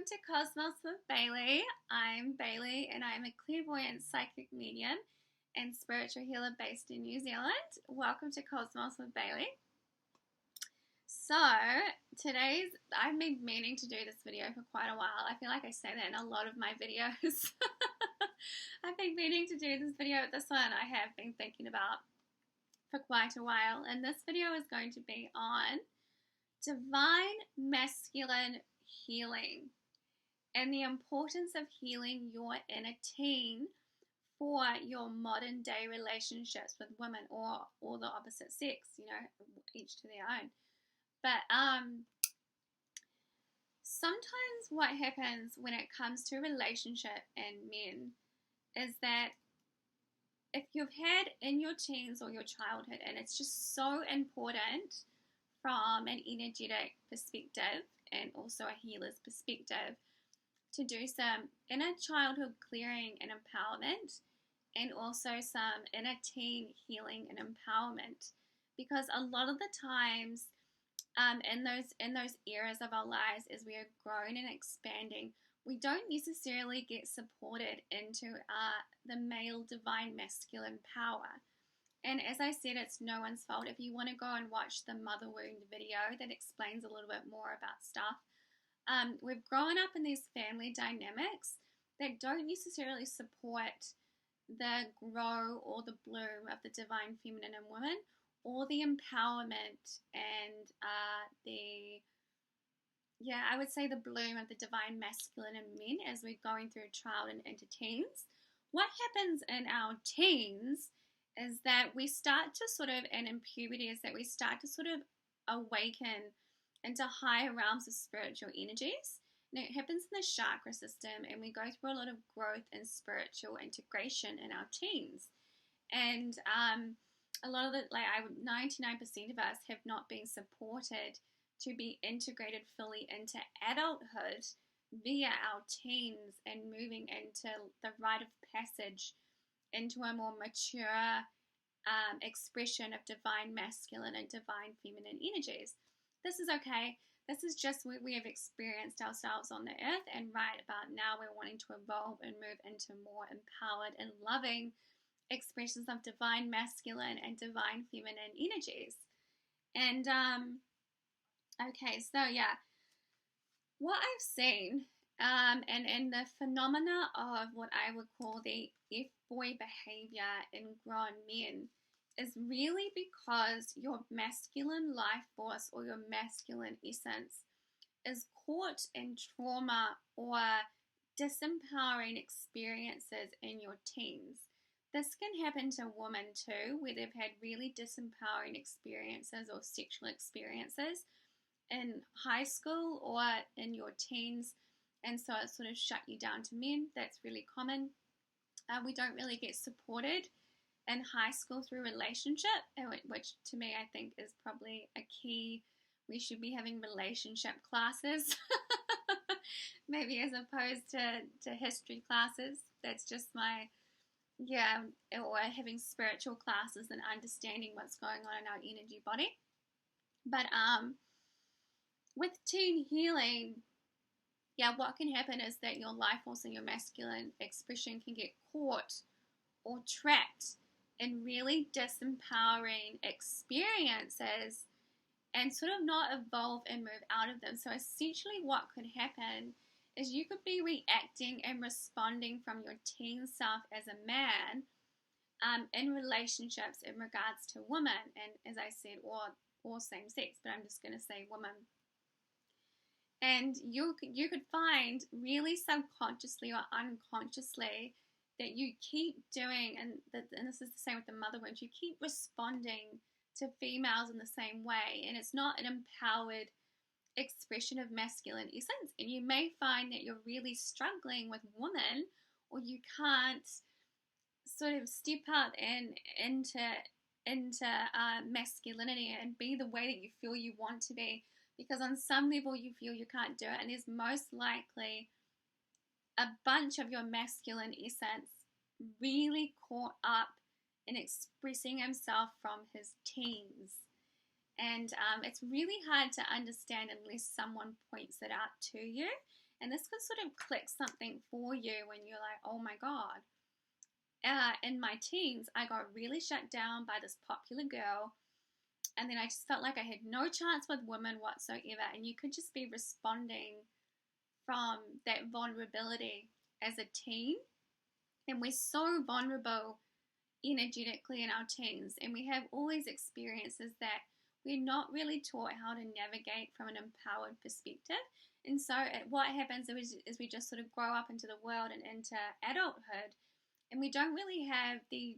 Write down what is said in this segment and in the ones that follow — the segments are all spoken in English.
to Cosmos with Bailey. I'm Bailey and I'm a clairvoyant psychic medium and spiritual healer based in New Zealand. Welcome to Cosmos with Bailey. So, I've been meaning to do this video for quite a while. I feel like I say that in a lot of my videos. I've been meaning to do this video. This one I have been thinking about for quite a while. And this video is going to be on divine masculine healing and the importance of healing your inner teen for your modern day relationships with women or the opposite sex, each to their own. But sometimes what happens when it comes to relationship and men is that if you've had in your teens or your childhood, and it's just so important from an energetic perspective and also a healer's perspective to do some inner childhood clearing and empowerment, and also some inner teen healing and empowerment, because a lot of the times in those eras of our lives, as we are growing and expanding, we don't necessarily get supported into the male divine masculine power. And as I said, it's no one's fault. If you want to go and watch the Mother Wound video that explains a little bit more about stuff, we've grown up in these family dynamics that don't necessarily support the grow or the bloom of the divine feminine in women, or the empowerment and I would say the bloom of the divine masculine in men as we're going through child and into teens. What happens in our teens is that we start to sort of, and in puberty, is that we start to sort of awaken into higher realms of spiritual energies. And it happens in the chakra system, and we go through a lot of growth and spiritual integration in our teens. And a lot of 99% of us have not been supported to be integrated fully into adulthood via our teens and moving into the rite of passage into a more mature expression of divine masculine and divine feminine energies. This is okay. This is just what we have experienced ourselves on the earth, and right about now we're wanting to evolve and move into more empowered and loving expressions of divine masculine and divine feminine energies. And what I've seen and the phenomena of what I would call the F-boy behavior in grown men is really because your masculine life force or your masculine essence is caught in trauma or disempowering experiences in your teens. This can happen to women too, where they've had really disempowering experiences or sexual experiences in high school or in your teens, and so it sort of shut you down to men. That's really common. We don't really get supported in high school through relationship, which to me I think is probably a key. We should be having relationship classes maybe as opposed to history classes. That's just my or having spiritual classes and understanding what's going on in our energy body. But with teen healing, what can happen is that your life force and your masculine expression can get caught or trapped in really disempowering experiences and sort of not evolve and move out of them. So essentially what could happen is you could be reacting and responding from your teen self as a man in relationships in regards to women, and as I said, or same sex, but I'm just going to say women. And you could find really subconsciously or unconsciously that you keep doing, and this is the same with the mother wound, you keep responding to females in the same way, and it's not an empowered expression of masculine essence, and you may find that you're really struggling with women, or you can't sort of step out and into masculinity and be the way that you feel you want to be, because on some level you feel you can't do it, and there's most likely a bunch of your masculine essence really caught up in expressing himself from his teens. And it's really hard to understand unless someone points it out to you. And this could sort of click something for you when you're like, oh my God. In my teens, I got really shut down by this popular girl. And then I just felt like I had no chance with women whatsoever. And you could just be responding from that vulnerability as a teen. And we're so vulnerable energetically in our teens. And we have all these experiences that we're not really taught how to navigate from an empowered perspective. And so what happens is we just sort of grow up into the world and into adulthood, and we don't really have the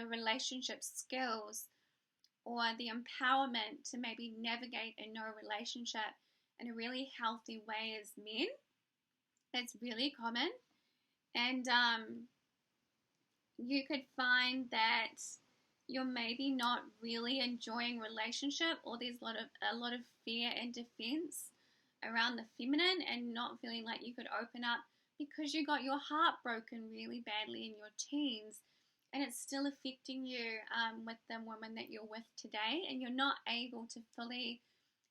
relationship skills or the empowerment to maybe navigate a no relationship in a really healthy way as men. That's really common. And you could find that you're maybe not really enjoying relationship, or there's a lot of fear and defense around the feminine, and not feeling like you could open up because you got your heart broken really badly in your teens, and it's still affecting you with the woman that you're with today, and you're not able to fully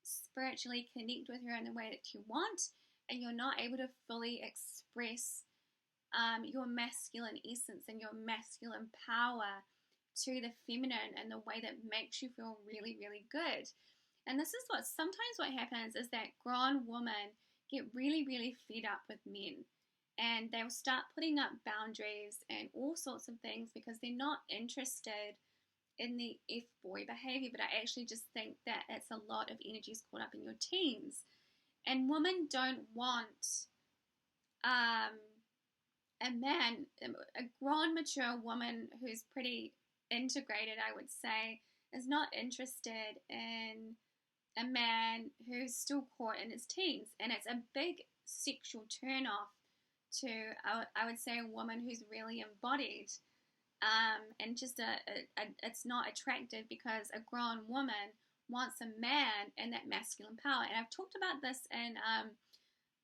spiritually connect with her in the way that you want, and you're not able to fully express your masculine essence and your masculine power to the feminine in the way that makes you feel really, really good. And this is what happens is that grown women get really, really fed up with men, and they'll start putting up boundaries and all sorts of things because they're not interested in the F-boy behavior. But I actually just think that it's a lot of energies caught up in your teens. And women don't want a man, a grown, mature woman who's pretty integrated, I would say, is not interested in a man who's still caught in his teens. And it's a big sexual turn-off to, I would say, a woman who's really embodied. And just it's not attractive because a grown woman wants a man in that masculine power. And I've talked about this in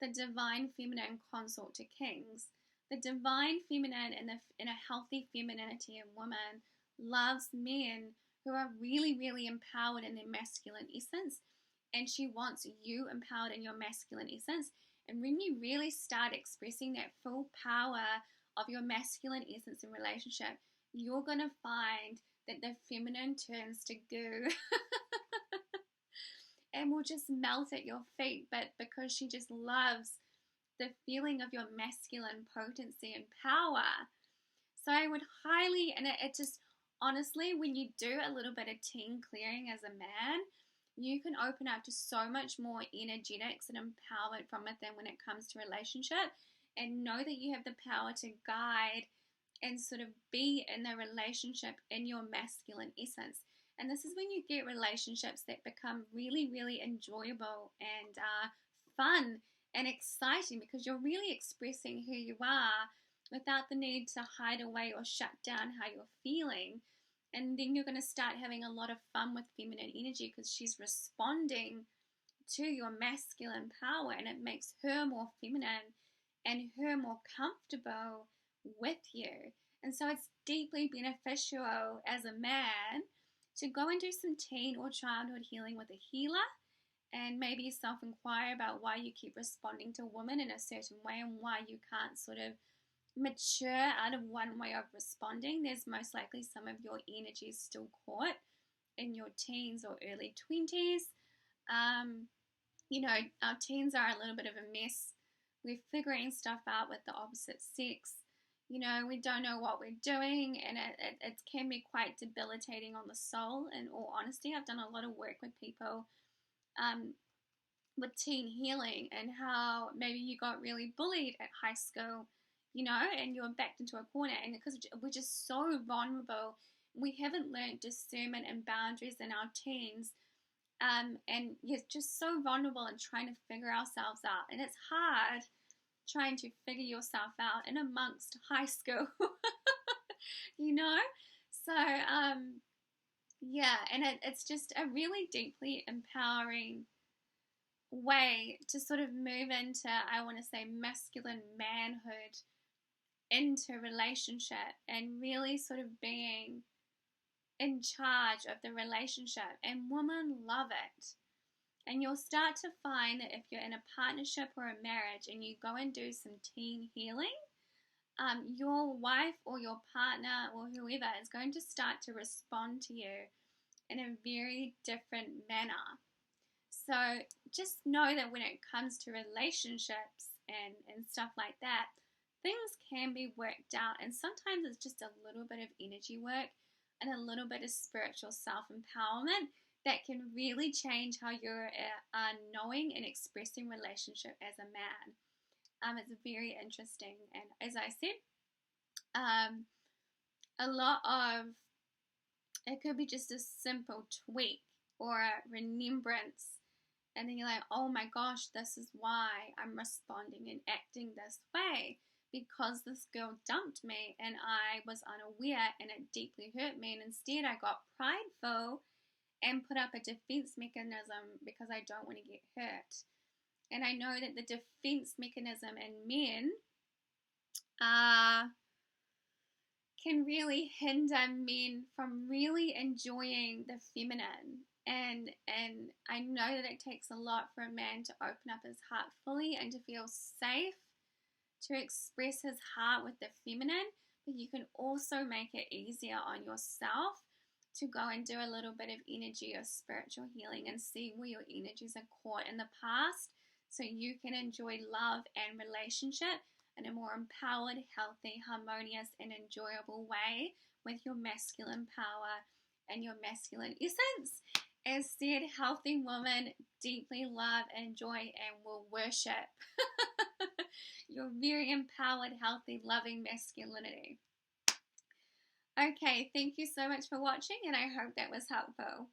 the Divine Feminine Consort to Kings. The divine feminine in a healthy femininity in women loves men who are really, really empowered in their masculine essence, and she wants you empowered in your masculine essence. And when you really start expressing that full power of your masculine essence in relationship, you're going to find that the feminine turns to goo and will just melt at your feet, but because she just loves the feeling of your masculine potency and power. So I would highly, and it just, honestly, when you do a little bit of teen clearing as a man, you can open up to so much more energetics and empowerment from within when it comes to relationship, and know that you have the power to guide and sort of be in the relationship in your masculine essence. And this is when you get relationships that become really, really enjoyable and fun and exciting, because you're really expressing who you are without the need to hide away or shut down how you're feeling. And then you're going to start having a lot of fun with feminine energy because she's responding to your masculine power, and it makes her more feminine and her more comfortable with you. And so it's deeply beneficial as a man to go and do some teen or childhood healing with a healer, and maybe self-inquire about why you keep responding to women in a certain way and why you can't sort of mature out of one way of responding. There's most likely some of your energies still caught in your teens or early 20s. Our teens are a little bit of a mess. We're figuring stuff out with the opposite sex. We don't know what we're doing, and it can be quite debilitating on the soul. In all honesty, I've done a lot of work with people with teen healing, and how maybe you got really bullied at high school, and you're backed into a corner, and because we're just so vulnerable, we haven't learned discernment and boundaries in our teens, and you're just so vulnerable and trying to figure ourselves out, and it's hard trying to figure yourself out in amongst high school, so and it's just a really deeply empowering way to sort of move into, I want to say, masculine manhood into relationship, and really sort of being in charge of the relationship, and women love it. And you'll start to find that if you're in a partnership or a marriage and you go and do some team healing, your wife or your partner or whoever is going to start to respond to you in a very different manner. So just know that when it comes to relationships and stuff like that, things can be worked out, and sometimes it's just a little bit of energy work and a little bit of spiritual self-empowerment that can really change how you're knowing and expressing relationship as a man. It's very interesting, and as I said, a lot of it could be just a simple tweak or a remembrance, and then you're like, oh my gosh, this is why I'm responding and acting this way, because this girl dumped me and I was unaware and it deeply hurt me, and instead I got prideful and put up a defense mechanism because I don't want to get hurt. And I know that the defense mechanism in men can really hinder men from really enjoying the feminine. And I know that it takes a lot for a man to open up his heart fully and to feel safe to express his heart with the feminine, but you can also make it easier on yourself to go and do a little bit of energy or spiritual healing and see where your energies are caught in the past, so you can enjoy love and relationship in a more empowered, healthy, harmonious, and enjoyable way with your masculine power and your masculine essence. As said, healthy women deeply love, enjoy, and will worship your very empowered, healthy, loving masculinity. Okay, thank you so much for watching, and I hope that was helpful.